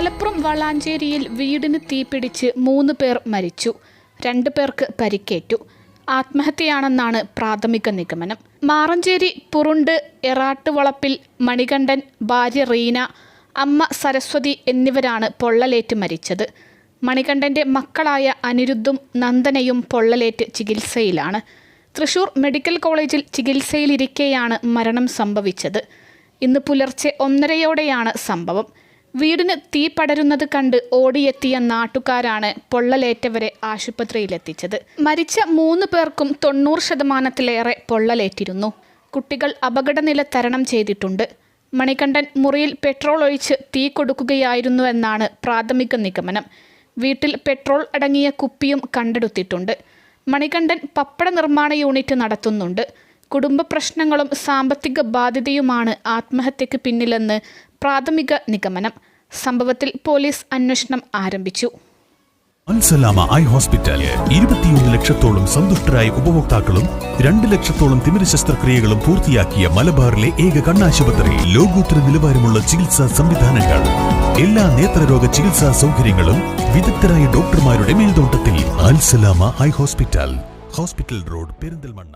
മലപ്പുറം വളാഞ്ചേരിയിൽ വീടിന് തീപിടിച്ച് 3 പേർ മരിച്ചു, 2 പേർക്ക് പരിക്കേറ്റു. ആത്മഹത്യയാണെന്നാണ് പ്രാഥമിക നിഗമനം. മാറഞ്ചേരി പുറുണ്ട് എറാട്ടുവളപ്പിൽ മണികണ്ഠൻ, ഭാര്യ റീന, അമ്മ സരസ്വതി എന്നിവരാണ് പൊള്ളലേറ്റ് മരിച്ചത്. മണികണ്ഠൻ്റെ മക്കളായ അനിരുദ്ധും നന്ദനയും പൊള്ളലേറ്റ് ചികിത്സയിലാണ്. തൃശൂർ മെഡിക്കൽ കോളേജിൽ ചികിത്സയിലിരിക്കെയാണ് മരണം സംഭവിച്ചത്. ഇന്ന് പുലർച്ചെ 1:30-യോടെയാണ് സംഭവം. വീടിന് തീ പടരുന്നത് കണ്ട് ഓടിയെത്തിയ നാട്ടുകാരാണ് പൊള്ളലേറ്റവരെ ആശുപത്രിയിലെത്തിച്ചത്. മരിച്ച 3 പേർക്കും 90% പൊള്ളലേറ്റിരുന്നു. കുട്ടികൾ അപകടനില തരണം ചെയ്തിട്ടുണ്ട്. മണികണ്ഠൻ മുറിയിൽ പെട്രോൾ ഒഴിച്ച് തീ കൊടുക്കുകയായിരുന്നുവെന്നാണ് പ്രാഥമിക നിഗമനം. വീട്ടിൽ പെട്രോൾ അടങ്ങിയ കുപ്പിയും കണ്ടെടുത്തിട്ടുണ്ട്. മണികണ്ഠൻ പപ്പട നിർമ്മാണ യൂണിറ്റ് നടത്തുന്നുണ്ട്. കുടുംബ പ്രശ്നങ്ങളും സാമ്പത്തിക ബാധ്യതയുമാണ് ആത്മഹത്യക്ക് പിന്നിലെന്ന് പ്രാഥമിക നിഗമനം. സംഭവത്തിൽ പോലീസ് അന്വേഷണം ആരംഭിച്ചു. അൽസലാമ ഐ ഹോസ്പിറ്റൽ 21 ലക്ഷത്തോളം സന്തുഷ്ടരായ ഉപഭോക്താക്കളും 2 ലക്ഷത്തോളം തിമിര ശസ്ത്രക്രിയകളും പൂർത്തിയാക്കിയ മലബാറിലെ ഏക കണ്ണാശുപത്രി. ലോകോത്തര നിലവാരമുള്ള ചികിത്സാ സംവിധാനങ്ങൾ, എല്ലാ നേത്രരോഗ ചികിത്സാ സൗകര്യങ്ങളും വിദഗ്ധരായ ഡോക്ടർമാരുടെ മേൽനോട്ടത്തിൽ. Al Salama eye hospital, hospital road, Perinthalmanna.